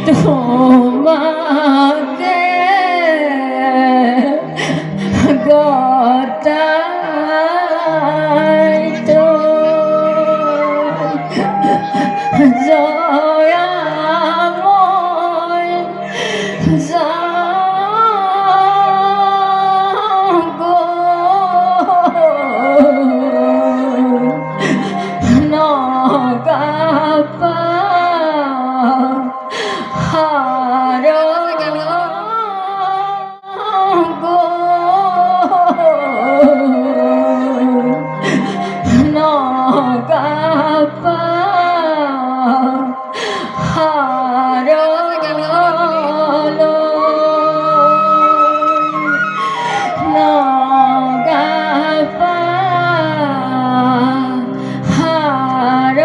তোমাকে গতাই তো জয়াময় জাগো নগাপা হার গো নগাপা হার নগাপা হার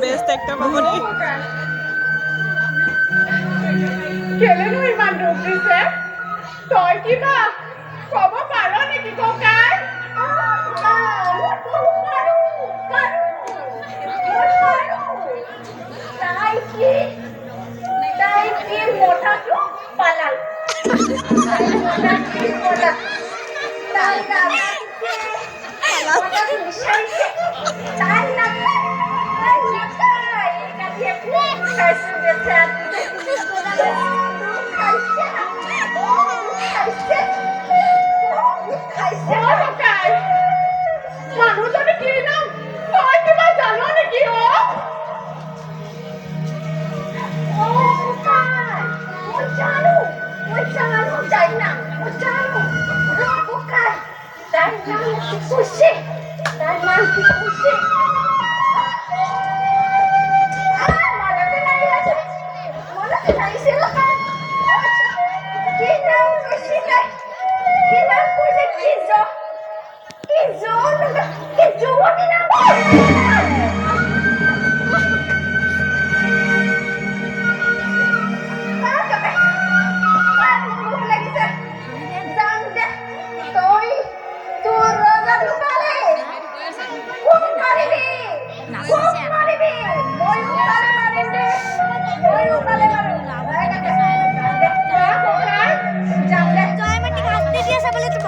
বেস্ট একটা বাবুনি কেলেনো ইমান দুখ দিছে তই কিবা কব পাৰ নেকি ককাই তাই কি মোটাটো পালাল মানুহজনে কি নাম তই কিবা জান নেকি মই জানো তাই নাম মই জানো তার নাম কি খুশি জয় মাটি কাটতে দিয়েছে বলে তো